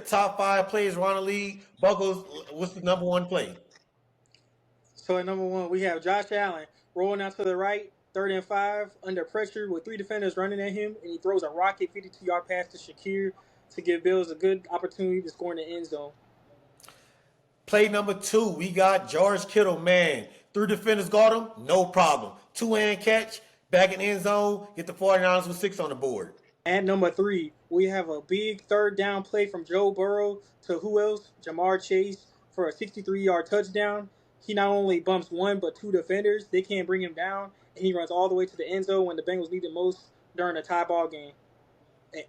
the top 5 plays around the league. Buckles, what's the number 1 play? So at number one, we have Josh Allen rolling out to the right, 3rd and 5, under pressure with 3 defenders running at him, and he throws a rocket 52-yard pass to Shakir to give Bills a good opportunity to score in the end zone. Play number 2, we got George Kittle, man. 3 defenders got him, no problem. 2-hand catch, back in the end zone, get the 49ers with 6 on the board. At number three, we have a big 3rd down play from Joe Burrow to who else? Jamar Chase for a 63-yard touchdown. He not only bumps 1 but 2 defenders. They can't bring him down, and he runs all the way to the end zone when the Bengals need it most during a tie ball game.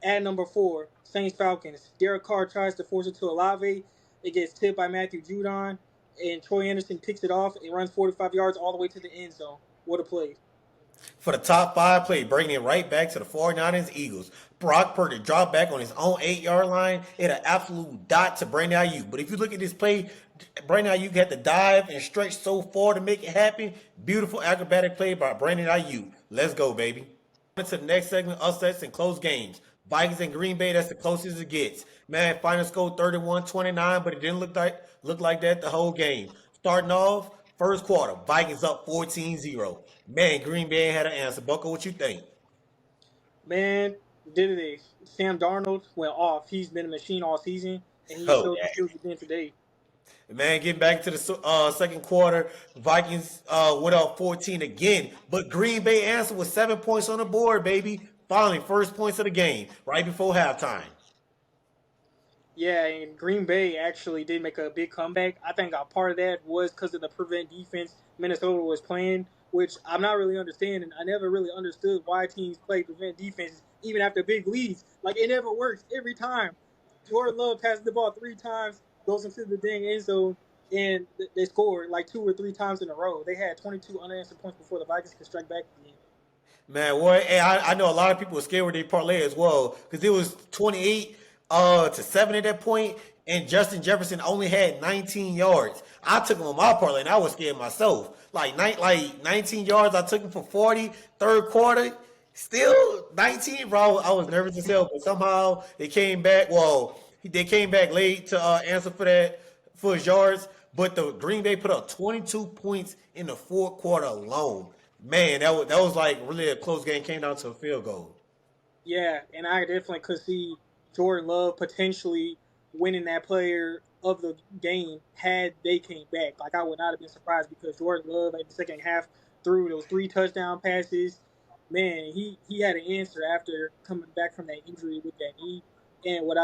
At number four, Saints Falcons. Derek Carr tries to force it to Olave. It gets tipped by Matthew Judon, and Troy Anderson picks it off and runs 45 yards all the way to the end zone. What a play! For the top 5 play, bringing it right back to the 49ers Eagles. Brock Purdy dropped back on his own 8-yard line. It an absolute dot to Brandon Ayuk. But if you look at this play, Brandon Ayuk had to dive and stretch so far to make it happen. Beautiful acrobatic play by Brandon Ayuk. Let's go, baby. To the next segment, upsets and close games. Vikings and Green Bay, that's the closest it gets. Man, final score 31-29, but it didn't look like that the whole game. Starting off, first quarter, Vikings up 14-0. Man, Green Bay had an answer. Bucko, what you think? Man, did it. Sam Darnold went off. He's been a machine all season, and he Oh, showed the yeah. skills again today. Man, getting back to the second quarter, Vikings went up 14 again, but Green Bay answered with 7 points on the board, baby. Finally, first points of the game, right before halftime. Yeah, and Green Bay actually did make a big comeback. I think a part of that was because of the prevent defense Minnesota was playing, which I'm not really understanding. I never really understood why teams play prevent defense even after big leads. Like, it never works every time. Jordan Love passes the ball 3 times, goes into the dang end zone, and they scored like 2 or 3 times in a row. They had 22 unanswered points before the Vikings could strike back again. Man, what? Hey, I know a lot of people were scared with their parlay as well because it was 28 to 7 at that point, and Justin Jefferson only had 19 yards. I took him on my parlay, and I was scared myself. Like 19 yards, I took him for 40. Third quarter, still 19, bro. I was nervous as hell, but somehow they came back. Well, they came back late to answer for that for his yards, but the Green Bay put up 22 points in the fourth quarter alone. Man, that was like really a close game. Came down to a field goal. Yeah, and I definitely could see Jordan Love potentially winning that player of the game had they came back. Like, I would not have been surprised because Jordan Love at the second half threw those 3 touchdown passes. Man, he had an answer after coming back from that injury with that knee. And what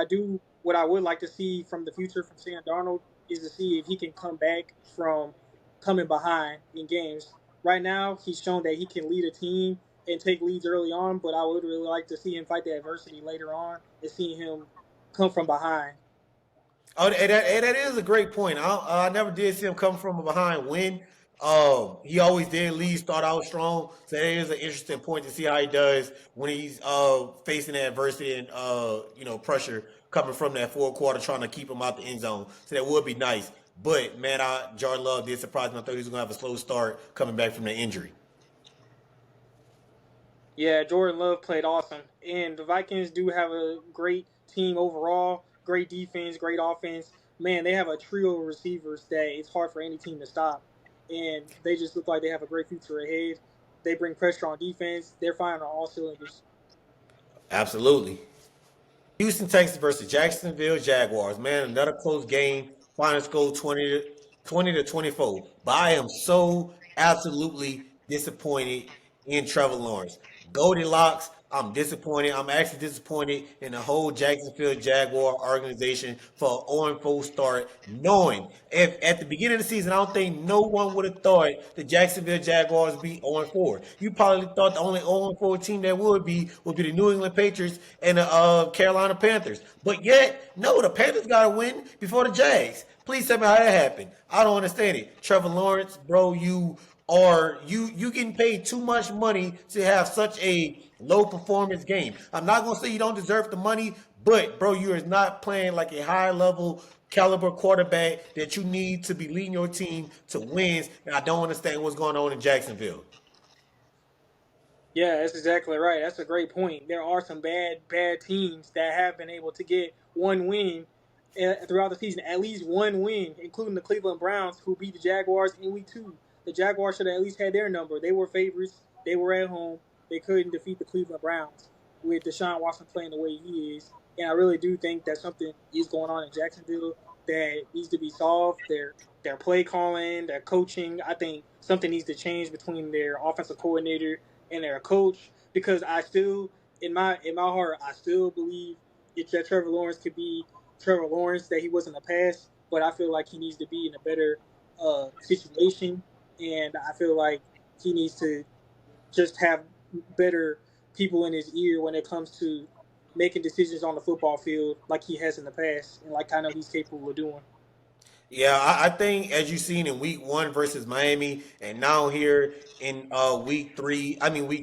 I would like to see from the future from Sam Darnold is to see if he can come back from coming behind in games. Right now, he's shown that he can lead a team and take leads early on, but I would really like to see him fight the adversity later on and see him come from behind. Oh, and that is a great point. I never did see him come from a behind win. He always did lead, start out strong. So that is an interesting point to see how he does when he's facing adversity and pressure coming from that fourth quarter, trying to keep him out the end zone. So that would be nice. But man, Jordan Love did surprise me. I thought he was gonna have a slow start coming back from the injury. Yeah, Jordan Love played awesome. And the Vikings do have a great team overall, great defense, great offense. Man, they have a trio of receivers that it's hard for any team to stop. And they just look like they have a great future ahead. They bring pressure on defense. They're firing on all cylinders. Absolutely. Houston Texans versus Jacksonville Jaguars. Man, another close game. Final score 20 to 24. But I am so absolutely disappointed in Trevor Lawrence. Goldilocks, I'm disappointed. I'm actually disappointed in the whole Jacksonville Jaguar organization for an 0-4 start, knowing if at the beginning of the season, I don't think no one would have thought the Jacksonville Jaguars would be 0-4. You probably thought the only 0-4 team that would be the New England Patriots and the Carolina Panthers. But yet, no, the Panthers got to win before the Jags. Please tell me how that happened. I don't understand it. Trevor Lawrence, bro, you getting paid too much money to have such a low performance game. I'm not gonna say you don't deserve the money, but bro, you are not playing like a high level caliber quarterback that you need to be leading your team to wins. And I don't understand what's going on in Jacksonville. Yeah, that's exactly right. That's a great point. There are some bad teams that have been able to get one win throughout the season, at least one win, including the Cleveland Browns, who beat the Jaguars in Week 2. The Jaguars should have at least had their number. They were favorites. They were at home. They couldn't defeat the Cleveland Browns with Deshaun Watson playing the way he is. And I really do think that something is going on in Jacksonville that needs to be solved. Their play calling, their coaching. I think something needs to change between their offensive coordinator and their coach because I still, in my heart, I still believe that Trevor Lawrence could be Trevor Lawrence that he was in the past, but I feel like he needs to be in a better situation, and I feel like he needs to just have better people in his ear when it comes to making decisions on the football field, like he has in the past, and like I know he's capable of doing. Yeah, I think as you've seen in week 1 versus Miami, and now here in week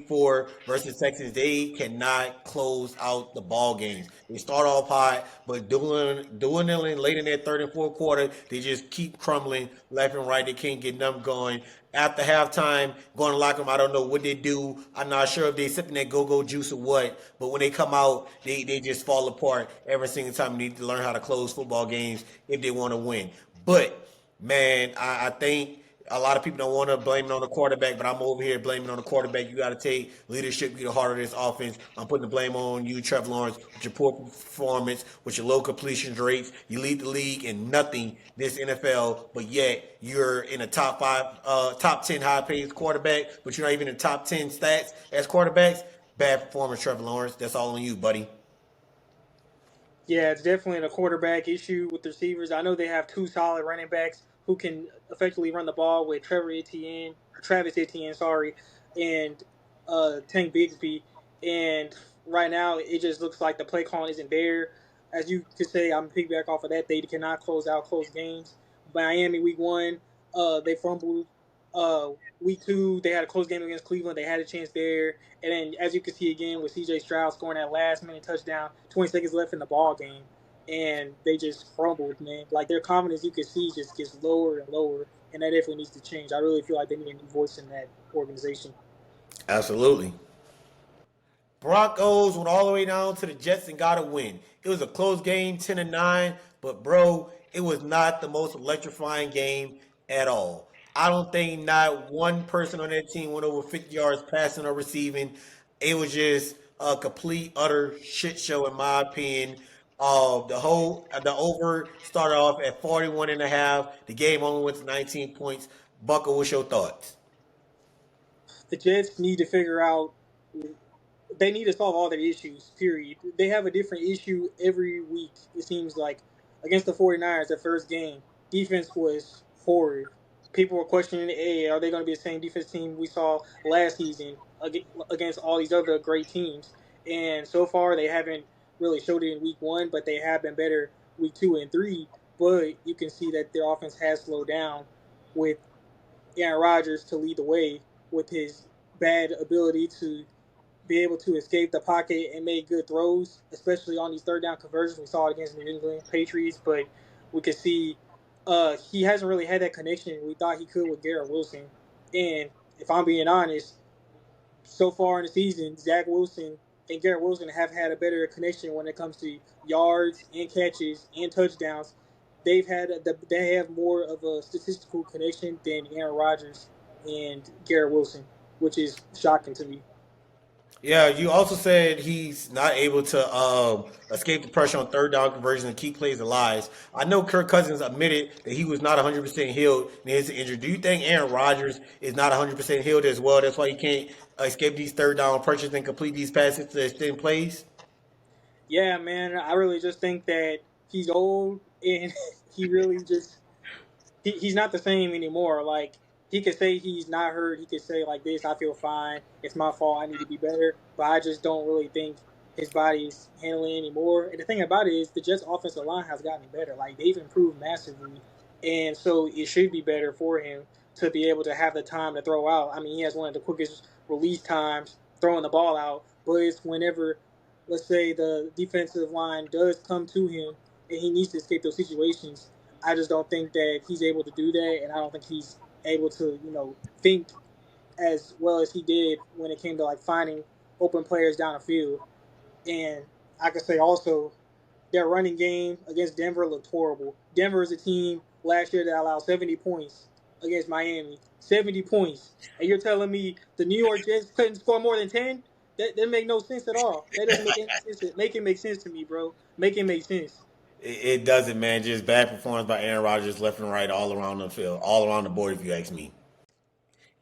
4 versus Texas, they cannot close out the ball games. They start off hot, but doing it late in their third and fourth quarter, they just keep crumbling left and right. They can't get them going. After halftime, going to lock them. I don't know what they do. I'm not sure if they sipping that go-go juice or what. But when they come out, they just fall apart every single time. They need to learn how to close football games if they want to win. But man, I think a lot of people don't want to blame it on the quarterback, but I'm over here blaming it on the quarterback. You got to take leadership, get the heart of this offense. I'm putting the blame on you, Trevor Lawrence, with your poor performance, with your low completion rates. You lead the league in nothing this NFL, but yet you're in a top 10 high paid quarterback, but you're not even in the top 10 stats as quarterbacks. Bad performance, Trevor Lawrence. That's all on you, buddy. Yeah, it's definitely a quarterback issue with the receivers. I know they have two solid running backs who can effectively run the ball with Travis Etienne, sorry, and Tank Bigsby. And right now, it just looks like the play calling isn't there. As you could say, I'm piggyback off of that. They cannot close out close games. Miami week 1, they fumbled. Week 2, they had a close game against Cleveland. They had a chance there. And then, as you can see again, with C.J. Stroud scoring that last-minute touchdown, 20 seconds left in the ball game, and they just crumbled, man. Like their confidence, you can see, just gets lower and lower, and that definitely needs to change. I really feel like they need a new voice in that organization. Absolutely. Broncos went all the way down to the Jets and got a win. It was a close game, 10-9, but bro, it was not the most electrifying game at all. I don't think not one person on that team went over 50 yards passing or receiving. It was just a complete, utter shit show, in my opinion. The over started off at 41 and a half. The game only went to 19 points. Bucko, what's your thoughts? The Jets need to figure out they need to solve all their issues, period. They have a different issue every week, it seems like. Against the 49ers, their first game, defense was horrid. People were questioning, hey, are they going to be the same defense team we saw last season against all these other great teams? And so far, they haven't really showed it in week 1, but they have been better week 2 and 3. But you can see that their offense has slowed down with Aaron Rodgers to lead the way with his bad ability to be able to escape the pocket and make good throws, especially on these third down conversions. We saw it against New England Patriots, but we could see he hasn't really had that connection we thought he could with Garrett Wilson. And if I'm being honest, so far in the season, Zach Wilson and Garrett Wilson have had a better connection when it comes to yards and catches and touchdowns. They have more of a statistical connection than Aaron Rodgers and Garrett Wilson, which is shocking to me. Yeah, you also said he's not able to escape the pressure on third down conversion and keep plays alive. I know Kirk Cousins admitted that he was not 100% healed in his injury. Do you think Aaron Rodgers is not 100% healed as well? That's why he can't escape these third down pressures and complete these passes to extend plays? Yeah, man, I really just think that he's old and he really just he's not the same anymore. Like he could say he's not hurt. He could say like this, I feel fine. It's my fault. I need to be better. But I just don't really think his body's handling anymore. And the thing about it is the Jets offensive line has gotten better. Like they've improved massively. And so it should be better for him to be able to have the time to throw out. I mean, he has one of the quickest release times throwing the ball out, but it's whenever let's say the defensive line does come to him and he needs to escape those situations, I just don't think that he's able to do that, and I don't think he's able to, think as well as he did when it came to like finding open players down the field. And I could say also Their running game against Denver looked horrible. Denver is a team last year that allowed 70 points against Miami. 70 points. And you're telling me the New York Jets couldn't score more than 10? That make no sense at all. That doesn't make any sense. Make it make sense to me, bro. Make it make sense. It doesn't, man. Just bad performance by Aaron Rodgers, left and right, all around the field, all around the board, if you ask me.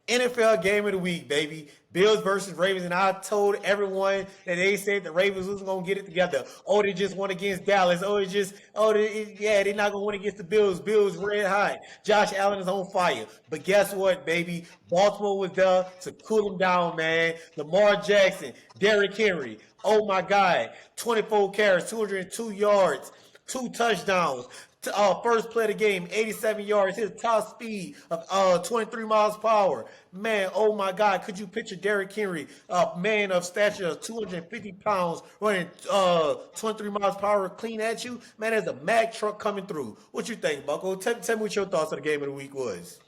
NFL game of the week, baby. Bills versus Ravens. And I told everyone that they said the Ravens was going to get it together. Oh, they just won against Dallas. Yeah, they're not going to win against the Bills. Bills red hot. Josh Allen is on fire. But guess what, baby? Baltimore was there to cool them down, man. Lamar Jackson, Derrick Henry. Oh, my God. 24 carries, 202 yards, 2 touchdowns. First play of the game, 87 yards, his top speed of 23 miles per hour. Man, oh my God, could you picture Derrick Henry, a man of stature of 250 pounds, running 23 miles per hour clean at you? Man, there's a Mack truck coming through. What you think, Bucko? Tell me what your thoughts on the game of the week was.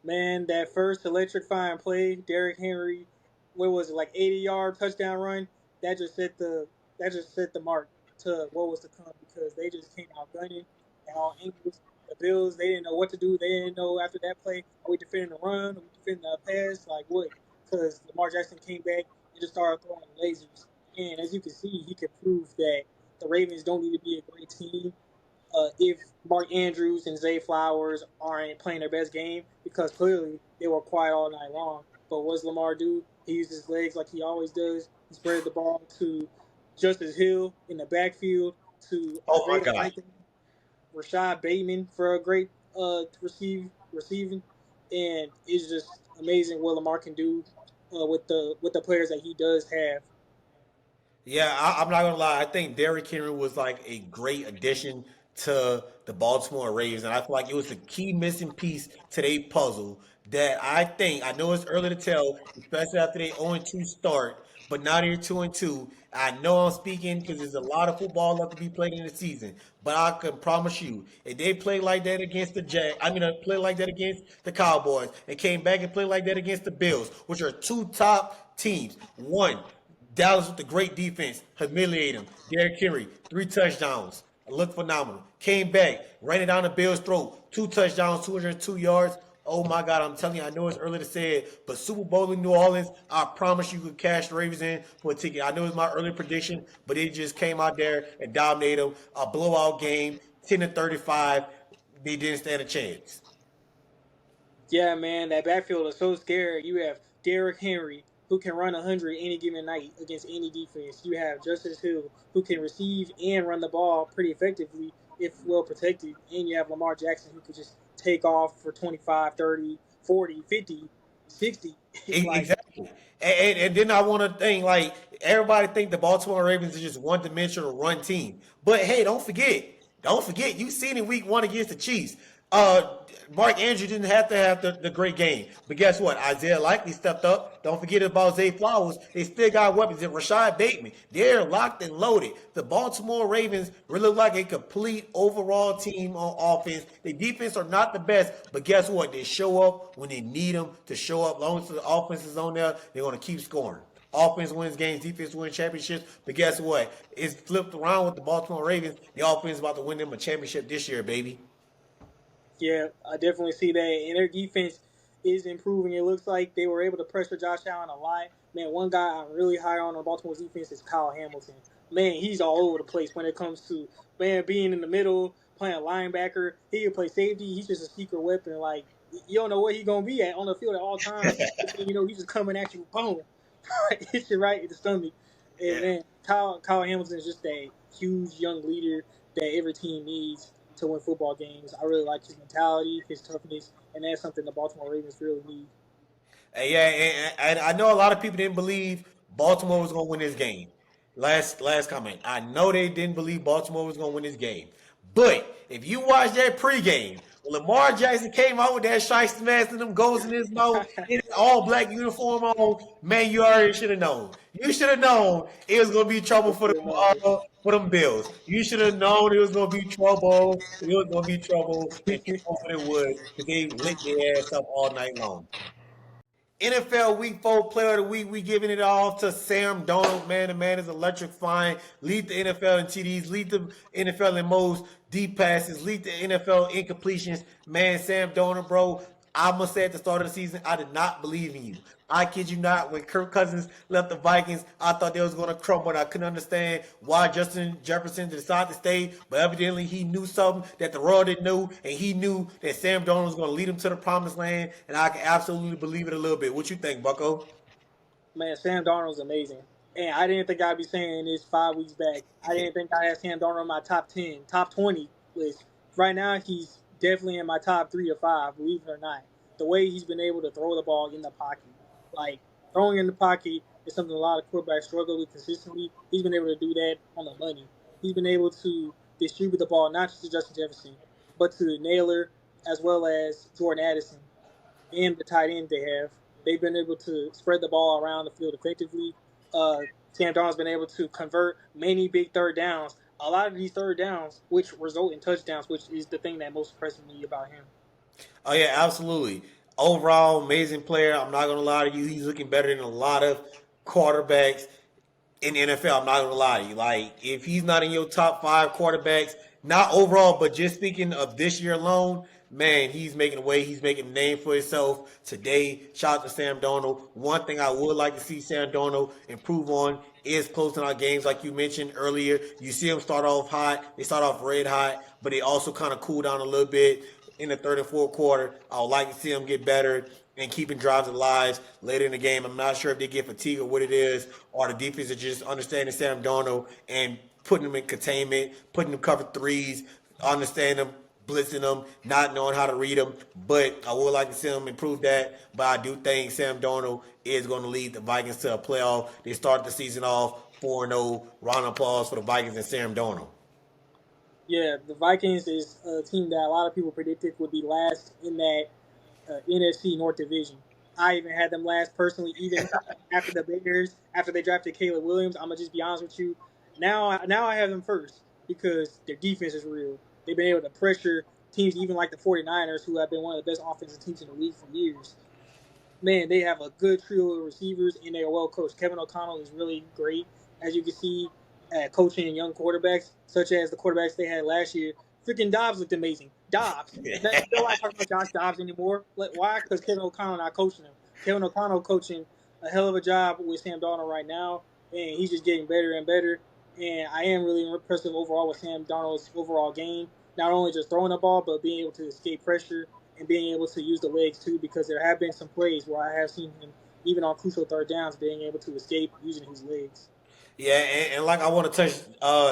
Man, that first electrifying play, Derrick Henry, what was it, like 80-yard touchdown run? That just set the mark to what was to come because they just came out gunning and all angles. The Bills, they didn't know what to do. They didn't know after that play, are we defending the run? Are we defending the pass? Like what? Because Lamar Jackson came back and just started throwing lasers. And as you can see, he could prove that the Ravens don't need to be a great team if Mark Andrews and Zay Flowers aren't playing their best game because clearly they were quiet all night long. But what does Lamar do? He used his legs like he always does. He spread the ball to Justice Hill in the backfield, to Oh my Isaiah God. Franklin, Rashad Bateman for a great receiving, and it's just amazing what Lamar can do with the players that he does have. Yeah, I'm not gonna lie. I think Derrick Henry was like a great addition to the Baltimore Ravens, and I feel like it was the key missing piece to their puzzle. That I know it's early to tell, especially after they 0-2 start, but now they're 2-2. I know I'm speaking because there's a lot of football left to be played in the season, but I can promise you, if they play like that against the play like that against the Cowboys, and came back and play like that against the Bills, which are two top teams. One, Dallas with the great defense, humiliate him. Derrick Henry, 3 touchdowns. Looked phenomenal. Came back, ran it down the Bills' throat. 2 touchdowns, 202 yards. Oh my God, I'm telling you, I know it's early to say it, but Super Bowl in New Orleans, I promise you could cash the Ravens in for a ticket. I know it's my early prediction, but it just came out there and dominated them. A blowout game, 10-35. They didn't stand a chance. Yeah, man, that backfield is so scary. You have Derrick Henry, who can run 100 any given night against any defense. You have Justice Hill, who can receive and run the ball pretty effectively if well protected. And you have Lamar Jackson, who could just take off for 25, 30, 40, 50, 60. Like, Exactly. And then I want to think like everybody think the Baltimore Ravens is just one dimensional run team. But hey, don't forget, you seen in week 1 against the Chiefs. Uh Mark Andrews didn't have to have the great game. But guess what? Isaiah Likely stepped up. Don't forget about Zay Flowers. They still got weapons. And Rashad Bateman. They're locked and loaded. The Baltimore Ravens really look like a complete overall team on offense. The defense are not the best, but guess what? They show up when they need them to show up. As long as the offense is on there, they're going to keep scoring. Offense wins games, defense wins championships. But guess what? It's flipped around with the Baltimore Ravens. The offense is about to win them a championship this year, baby. yeah, I definitely see that. And their defense is improving. It looks like they were able to pressure Josh Allen a lot. Man, one guy I'm really high on Baltimore's defense is Kyle Hamilton. Man, he's all over the place when it comes to man being in the middle, playing linebacker. He can play safety. He's just a secret weapon. Like you don't know where he's gonna be at on the field at all times. You know, he's just coming at you, boom, hits you right in the stomach. And Yeah. man, Kyle Hamilton is just a huge young leader that every team needs to win football games. I really like his mentality, his toughness, and that's something the Baltimore Ravens really need. Yeah, and I know a lot of people didn't believe Baltimore was going to win this game. Last comment. I know they didn't believe Baltimore was going to win this game. But if you watch that pregame, when Lamar Jackson came out with that shiesty mask and them goals in his mouth, in his all black uniform on, man, you already should have known. You should have known it was going to be trouble for them Bills. You should have known it was going to be trouble. It was going to be trouble, and you know what it was because they licked their ass up all night long. NFL Week 4 Player of the Week, we giving it off to Sam Darnold. Man, the man is electrifying. Lead the NFL in TDs, lead the NFL in most deep passes, lead the NFL in completions. Man, Sam Darnold, bro, I must say at the start of the season, I did not believe in you. I kid you not. When Kirk Cousins left the Vikings, I thought they was going to crumble. And I couldn't understand why Justin Jefferson decided to stay. But evidently, he knew something that the world didn't know, and he knew that Sam Darnold was going to lead him to the promised land. And I can absolutely believe it a little bit. What you think, Bucko? Man, Sam Darnold's amazing. And I didn't think I'd be saying this 5 weeks back. I didn't think I had Sam Darnold in my top 10, top 20 list. Right now, he's definitely in my top 3 or 5, believe it or not. The way he's been able to throw the ball in the pocket. Like, throwing in the pocket is something a lot of quarterbacks struggle with consistently. He's been able to do that on the money. He's been able to distribute the ball not just to Justin Jefferson, but to Naylor as well as Jordan Addison and the tight end they have. They've been able to spread the ball around the field effectively. Sam Darnold's been able to convert many big third downs. A lot of these third downs, which result in touchdowns, which is the thing that most impresses me about him. Oh yeah, absolutely. Overall, amazing player. I'm not gonna lie to you. He's looking better than a lot of quarterbacks in the NFL. I'm not gonna lie to you. Like, if he's not in your top 5 quarterbacks, not overall, but just speaking of this year alone, man, he's making a way. He's making a name for himself today. Shout out to Sam Darnold. One thing I would like to see Sam Darnold improve on is closing out games, like you mentioned earlier. You see them start off hot. They start off red hot, but they also kind of cool down a little bit in the third and fourth quarter. I would like to see them get better and keeping drives alive later in the game. I'm not sure if they get fatigue or what it is, or the defense is just understanding Sam Darnold and putting them in containment, putting them cover threes, understanding them, blitzing them, not knowing how to read them. But I would like to see them improve that. But I do think Sam Darnold is going to lead the Vikings to a playoff. They start the season off 4-0. Round of applause for the Vikings and Sam Darnold. Yeah, the Vikings is a team that a lot of people predicted would be last in that NFC North Division. I even had them last personally, even after the Bears, after they drafted Caleb Williams. I'm gonna just be honest with you. Now I have them first because their defense is real. They've been able to pressure teams even like the 49ers, who have been one of the best offensive teams in the league for years. Man, they have a good trio of receivers and they are well coached. Kevin O'Connell is really great, as you can see, at coaching young quarterbacks, such as the quarterbacks they had last year. Freaking Dobbs looked amazing. Dobbs. Nobody talking about Josh Dobbs anymore. Why? Because Kevin O'Connell not coaching him. Kevin O'Connell coaching a hell of a job with Sam Darnold right now, and he's just getting better and better. And I am really impressive overall with Sam Darnold's overall game. Not only just throwing the ball, but being able to escape pressure and being able to use the legs too, because there have been some plays where I have seen him, even on crucial third downs, being able to escape using his legs. Yeah, and like I want to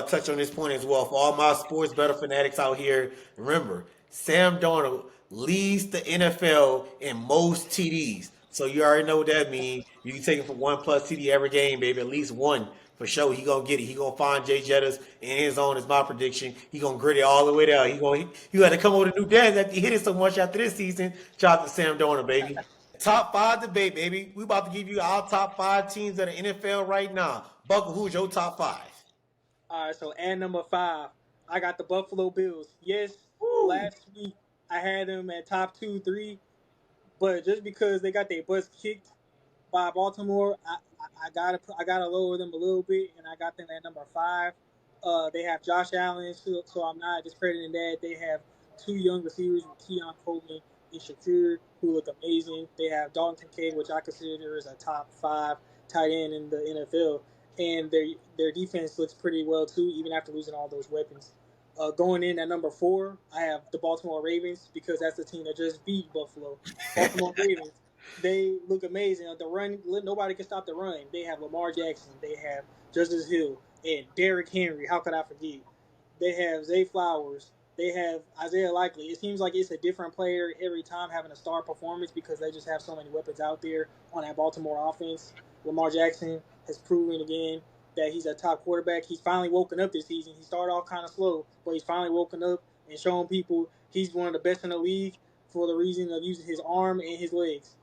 touch on this point as well. For all my sports better fanatics out here, remember Sam Darnold leads the NFL in most TDs. So you already know what that means. You can take him for 1+ TD every game, baby. At least one for sure. He gonna get it. He gonna find Jay Jettas in his zone. Is my prediction. He gonna grit it all the way down. He had to come over to new dance after he hit it so much after this season. Shout out to Sam Darnold, baby. Top 5 debate, baby. We about to give you our top 5 teams in the NFL right now. Buckle, who's your top 5? All right, so at number 5, I got the Buffalo Bills. Yes, Woo! last week I had them at top 2, 3, but just because they got their butts kicked by Baltimore, I gotta lower them a little bit, and I got them at number 5. They have Josh Allen, so I'm not discrediting that. They have two young receivers with Keon Coleman and Shakur, who look amazing. They have Dalton Kincaid, which I consider as a top 5 tight end in the NFL, and their defense looks pretty well too, even after losing all those weapons. Going in at number 4, I have the Baltimore Ravens because that's the team that just beat Buffalo. Baltimore Ravens, they look amazing. The run, nobody can stop the run. They have Lamar Jackson, they have Justice Hill, and Derrick Henry. How could I forget? They have Zay Flowers. They have Isaiah Likely. It seems like it's a different player every time having a star performance because they just have so many weapons out there on that Baltimore offense. Lamar Jackson has proven again that he's a top quarterback. He's finally woken up this season. He started off kind of slow, but he's finally woken up and shown people he's one of the best in the league for the reason of using his arm and his legs.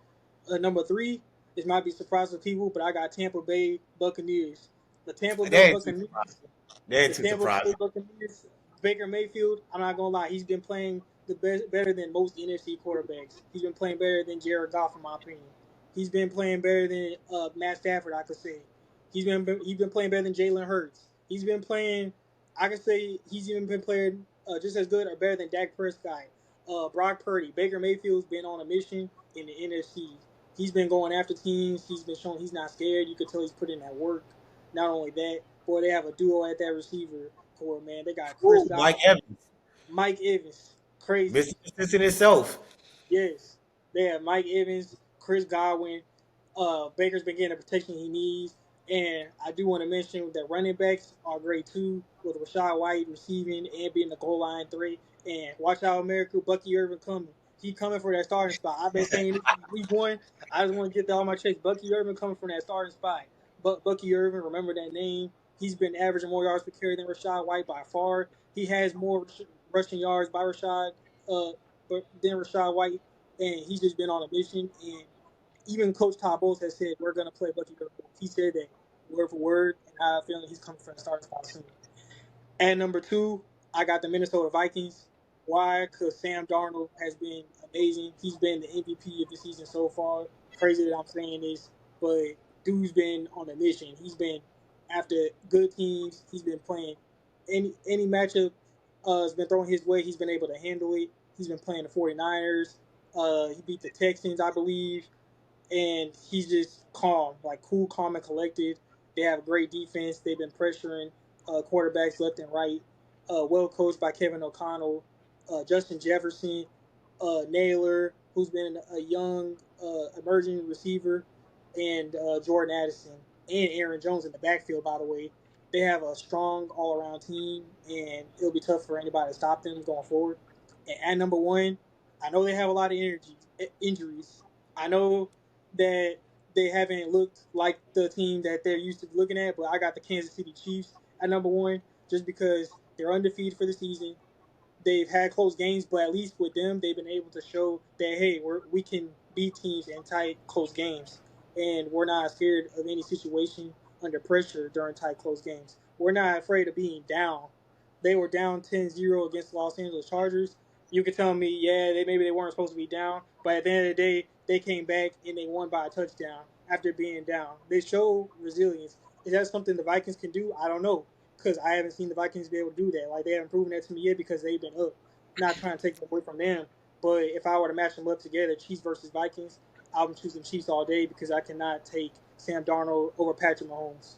Number 3, this might be surprising to people, but I got Tampa Bay Buccaneers. The Tampa They Bay ain't too Buccaneers surprising. They ain't the too Tampa Bay surprising. Buccaneers, Baker Mayfield, I'm not gonna lie, he's been playing the best, better than most NFC quarterbacks. He's been playing better than Jared Goff, in my opinion. He's been playing better than Matt Stafford, I could say. He's been playing better than Jalen Hurts. He's been playing. I could say he's even been playing just as good or better than Dak Prescott. Brock Purdy, Baker Mayfield's been on a mission in the NFC. He's been going after teams. He's been showing he's not scared. You could tell he's putting in that work. Not only that, boy, they have a duo at that receiver core. Man, they got Chris Ooh, Mike Godwin, Evans, Mike Evans, crazy. Mr. Consistent himself. Yes, they have Mike Evans, Chris Godwin. Baker's been getting the protection he needs, and I do want to mention that running backs are great too, with Rashad White receiving and being the goal line threat. And watch out, America, Bucky Irvin coming. He coming for that starting spot. I've been saying this since week one. I just want to get that on my chest. Bucky Irvin coming from that starting spot. But Bucky Irvin, remember that name. He's been averaging more yards per carry than Rashad White by far. He has more rushing yards by Rashad uh, than Rashad White, and he's just been on a mission. And even Coach Todd Bowles has said we're going to play Bucky Irvin. He said that word for word, and I have a feeling he's coming from the starting spot soon. At number two, I got the Minnesota Vikings. Why? Because Sam Darnold has been amazing. He's been the MVP of the season so far. Crazy that I'm saying this, but dude's been on a mission. He's been after good teams. He's been playing any matchup has been thrown his way. He's been able to handle it. He's been playing the 49ers. He beat the Texans, I believe, and he's just calm, like cool, calm, and collected. They have a great defense. They've been pressuring quarterbacks left and right. Well coached by Kevin O'Connell, Justin Jefferson, Naylor, who's been a young emerging receiver, and Jordan Addison and Aaron Jones in the backfield. By the way, they have a strong all-around team, and it'll be tough for anybody to stop them going forward. And at number one, I know they have a lot of injuries. I know that they haven't looked like the team that they're used to looking at, but I got the Kansas City Chiefs at number one just because they're undefeated for the season. They've had close games, but at least with them, they've been able to show that hey, we can beat teams in tight, close games, and we're not scared of any situation under pressure during tight, close games. We're not afraid of being down. They were down 10-0 against the Los Angeles Chargers. You could tell me, yeah, maybe they weren't supposed to be down, but at the end of the day, they came back and they won by a touchdown after being down. They show resilience. Is that something the Vikings can do? I don't know because I haven't seen the Vikings be able to do that. Like they haven't proven that to me yet because they've been up. Not trying to take it away from them, but if I were to match them up together, Chiefs versus Vikings, I'm choosing Chiefs all day because I cannot take Sam Darnold over Patrick Mahomes.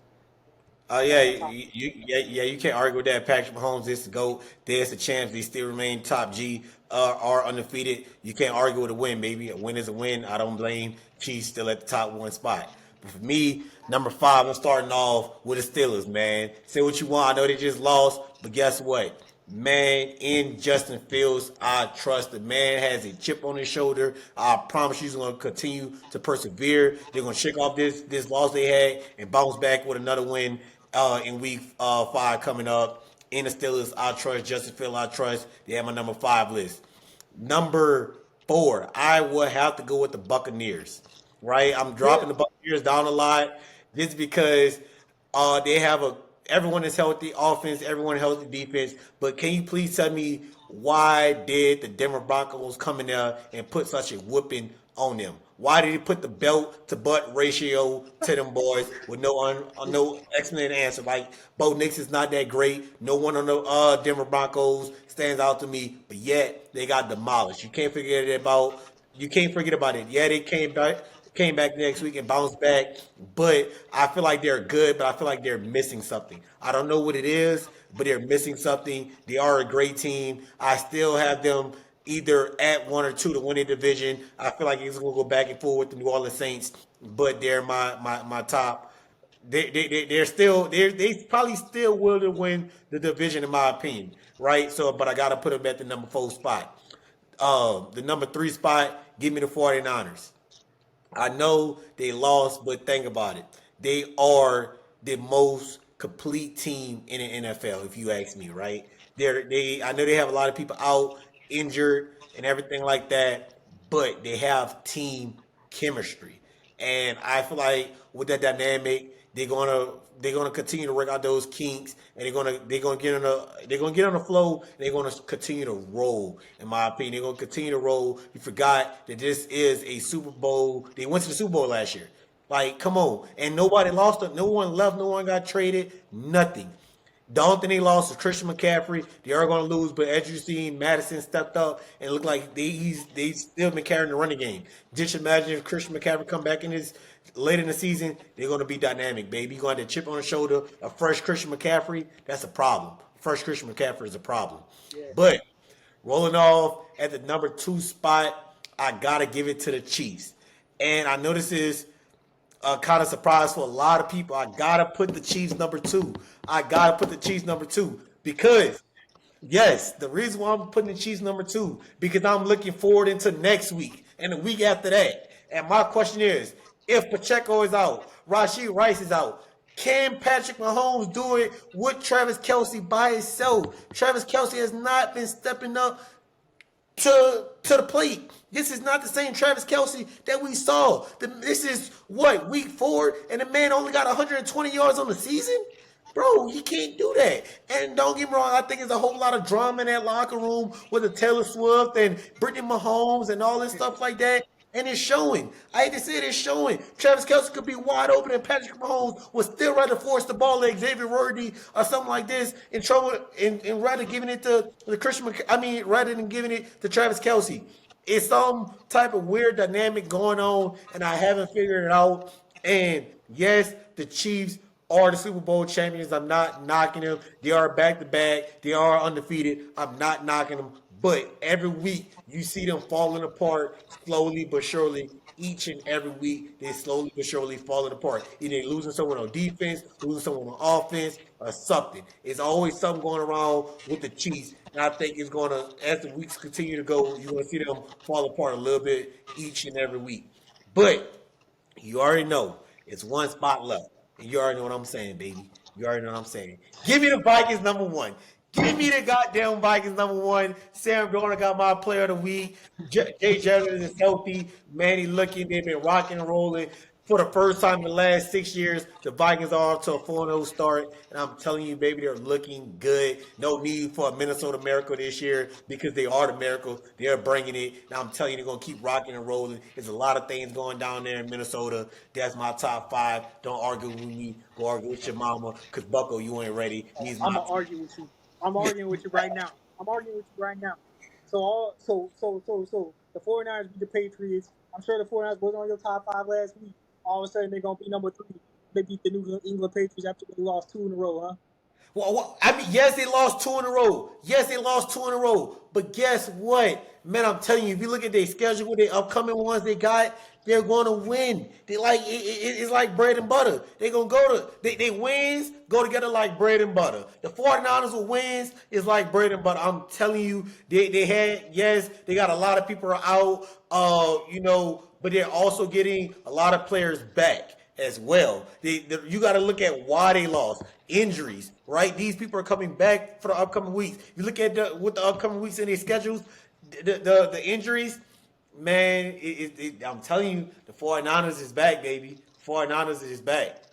Oh That's yeah, my top. you can't argue with that. Patrick Mahomes is the GOAT. There's a chance they still remain top G, are undefeated. You can't argue with a win, baby. A win is a win. I don't blame Chiefs still at the top one spot. But for me, number five, I'm starting off with the Steelers, man. Say what you want. I know they just lost, but guess what? Man, in Justin Fields, I trust the man has a chip on his shoulder. I promise you he's going to continue to persevere. They're going to shake off this loss they had and bounce back with another win in week five coming up. In the Steelers, I trust Justin Fields. I trust. They have my number five list. Number four, I would have to go with the Buccaneers. Right, I'm Yeah, dropping the Buccaneers down a lot just because they have a everyone is healthy offense, everyone healthy defense. But can you please tell me why did the Denver Broncos come in there and put such a whooping on them? Why did he put the belt to butt ratio to them boys with no excellent answer? Like Bo Nix is not that great. No one on the Denver Broncos stands out to me, but yet they got demolished. You can't forget about it. Yeah, they came back next week and bounced back, but I feel like they're good, but I feel like they're missing something. I don't know what it is, but they're missing something. They are a great team. I still have them either at one or two to win the division. I feel like it's going to go back and forth with the New Orleans Saints, but they're my top. They probably still will to win the division in my opinion, right? So, but I got to put them at the number four spot. The number three spot, give me the 49ers. I know they lost, but think about it. They are the most complete team in the NFL, if you ask me, right? I know they have a lot of people out, injured, and everything like that, but they have team chemistry. And I feel like with that dynamic, They're gonna continue to work out those kinks, and they're gonna get on the flow, and they're gonna continue to roll. In my opinion, they're gonna continue to roll. You forgot that this is a Super Bowl. They went to the Super Bowl last year. Like, come on, and nobody lost. No one left. No one got traded. Nothing. The only thing they lost is Christian McCaffrey. They are going to lose, but as you seen, Madison stepped up and looked like they still been carrying the running game. Just imagine if Christian McCaffrey come back in his late in the season, they're going to be dynamic, baby. You're going to have the chip on the shoulder. A fresh Christian McCaffrey, that's a problem. Fresh Christian McCaffrey is a problem. Yeah. But rolling off at the number 2 spot, I gotta give it to the Chiefs. And I know this is kind of surprise for a lot of people. I gotta put the Chiefs number 2. I gotta put the Chiefs number 2 because yes, the reason why I'm putting the Chiefs number 2 because I'm looking forward into next week and the week after that. And my question is, if Pacheco is out, Rashid Rice is out, can Patrick Mahomes do it with Travis Kelsey by himself? Travis Kelsey has not been stepping up to the plate. This is not the same Travis Kelsey that we saw. This is what week 4, and the man only got 120 yards on the season. Bro, you can't do that. And don't get me wrong, I think there's a whole lot of drama in that locker room with the Taylor Swift and Brittany Mahomes and all this stuff like that. And it's showing. I hate to say it, it's showing. Travis Kelsey could be wide open, and Patrick Mahomes would still rather force the ball like Xavier Worthy or something like this in trouble, and rather giving it to the rather than giving it to Travis Kelsey. It's some type of weird dynamic going on, and I haven't figured it out. And yes, the Chiefs are the Super Bowl champions. I'm not knocking them. They are back to back. They are undefeated. I'm not knocking them. But every week you see them falling apart slowly but surely. Each and every week they slowly but surely falling apart. Either they losing someone on defense, losing someone on offense, or something. It's always something going around with the Chiefs. And I think it's going to, as the weeks continue to go, you're going to see them fall apart a little bit each and every week. But you already know it's one spot left. And you already know what I'm saying, baby. You already know what I'm saying. Give me the Vikings number 1. Give me the goddamn Vikings number 1. Sam Darnold got my player of the week. Jay Jettis is healthy. Manny looking. They've been rocking and rolling. For the first time in the last 6 years, the Vikings are off to a 4-0 start. And I'm telling you, baby, they're looking good. No need for a Minnesota Miracle this year because they are the Miracle. They're bringing it. And I'm telling you, they're going to keep rocking and rolling. There's a lot of things going down there in Minnesota. That's my top 5. Don't argue with me. Go argue with your mama because Bucko, you ain't ready. He's I'm my gonna argue with you. I'm arguing with you right now. I'm arguing with you right now. So the 49ers beat the Patriots. I'm sure the 49ers wasn't on your top 5 last week. All of a sudden they're gonna be number 3. They beat the New England Patriots after they lost 2 in a row, huh? Well, I mean, yes, they lost 2 in a row. Yes, they lost 2 in a row. But guess what? Man, I'm telling you, if you look at their schedule with the upcoming ones they got, they're going to win. They like it's like bread and butter. They're going to go to they wins go together like bread and butter. The 49ers with wins is like bread and butter. I'm telling you, they had yes, they got a lot of people out, but they're also getting a lot of players back as well. You got to look at why they lost. Injuries, right? These people are coming back for the upcoming weeks. You look at what the upcoming weeks in their schedules, the injuries, man, I'm telling you, the 49ers is back, baby. 49ers is back.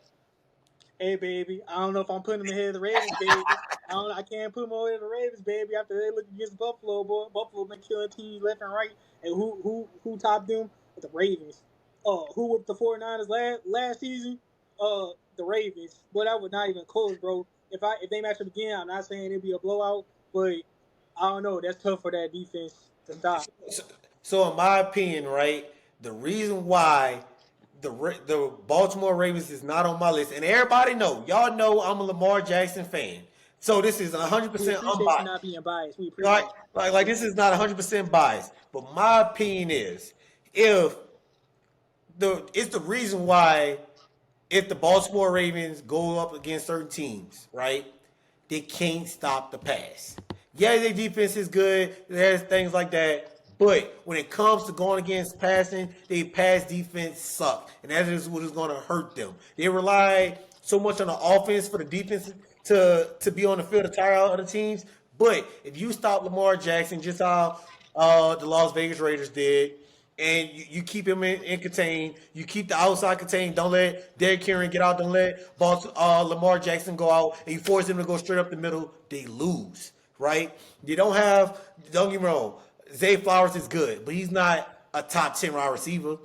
Hey baby, I don't know if I'm putting them ahead of the Ravens, baby. I can't put them ahead of the Ravens, baby. After they look against Buffalo, boy, Buffalo been killing teams left and right. And who topped them? The Ravens. Who with the 49ers last season? The Ravens. But that was not even close, bro. If they match up again, I'm not saying it'd be a blowout, but I don't know. That's tough for that defense to stop. So, so in my opinion, right, the reason why the Baltimore Ravens is not on my list, and everybody know, y'all know I'm a Lamar Jackson fan. So this is We 100% appreciate you unbiased. not being biased. We Right? appreciate you. Like this is not 100% biased. But my opinion is, if it's the reason why if the Baltimore Ravens go up against certain teams, right, they can't stop the pass. Yeah, their defense is good. There's things like that. But when it comes to going against passing, their pass defense suck. And that is what is going to hurt them. They rely so much on the offense for the defense to be on the field to tire out other teams. But if you stop Lamar Jackson, just how the Las Vegas Raiders did, and you keep him in contain. You keep the outside contained. Don't let Derrick Henry get out. Don't let Lamar Jackson go out. And you force him to go straight up the middle. They lose, right? You don't have. Don't get me wrong. Zay Flowers is good, but he's not a top 10 wide receiver.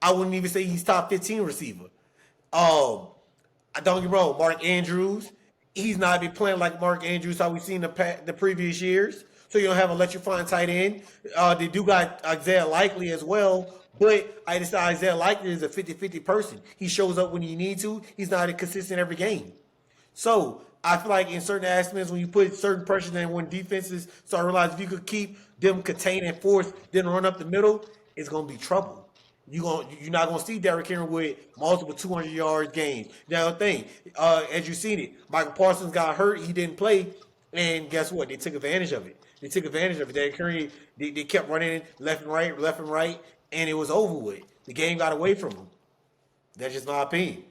I wouldn't even say he's top 15 receiver. Um, don't get me wrong, Mark Andrews, he's not be playing like Mark Andrews how we've seen the previous years. So you don't have electrifying tight end. They do got Isaiah Likely as well, but I decide Isaiah Likely is a 50-50 person. He shows up when he needs to. He's not consistent every game. So I feel like in certain aspects, when you put certain pressures in, when defenses start realizing if you could keep them contained and force them to run up the middle, it's gonna be trouble. You're not gonna see Derrick Henry with multiple 200 yards games. The other thing, as you've seen it, Michael Parsons got hurt, he didn't play, and guess what? They took advantage of it. They took advantage of it. Derrick Henry, they kept running left and right, and it was over with. The game got away from him. That's just my opinion.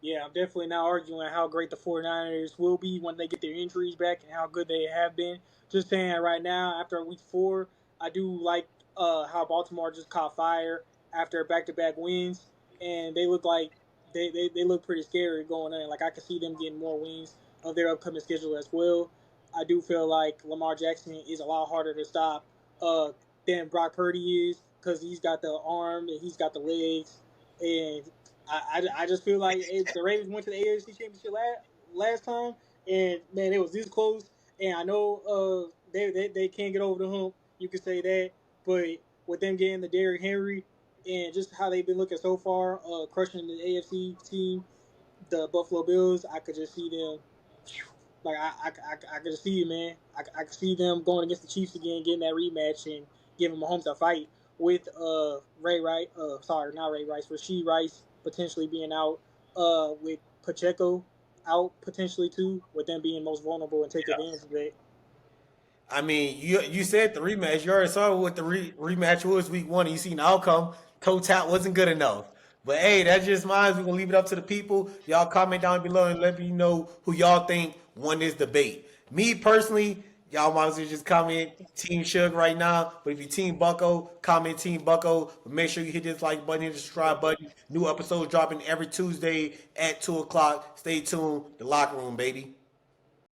Yeah, I'm definitely not arguing how great the 49ers will be when they get their injuries back and how good they have been. Just saying right now, after week 4, I do like how Baltimore just caught fire after back-to-back wins, and they look like they look pretty scary going in. Like I could see them getting more wins of their upcoming schedule as well. I do feel like Lamar Jackson is a lot harder to stop uh, than Brock Purdy is because he's got the arm and he's got the legs, and I just feel like the Ravens went to the AFC Championship last time, and man, it was this close. And I know they can't get over the hump. You could say that, but with them getting the Derrick Henry and just how they've been looking so far, crushing the AFC team, the Buffalo Bills, I could just see them. Like I could see it, man. I could see them going against the Chiefs again, getting that rematch and giving Mahomes a fight with Ray Rice. Sorry, not Ray Rice. Rasheed Rice potentially being out. With Pacheco out potentially too, with them being most vulnerable and take advantage of it. I mean, you said the rematch. You already saw what the rematch was week 1. And you seen the outcome. Toe tap wasn't good enough. But hey, that's just mine. We're gonna leave it up to the people. Y'all comment down below and let me know who y'all think won this debate. Me personally, y'all might as well just comment Team Shug right now. But if you Team Bucko, comment Team Bucko. But make sure you hit this like button, hit the subscribe button. New episodes dropping every Tuesday at 2 o'clock. Stay tuned. The Locker Room, baby.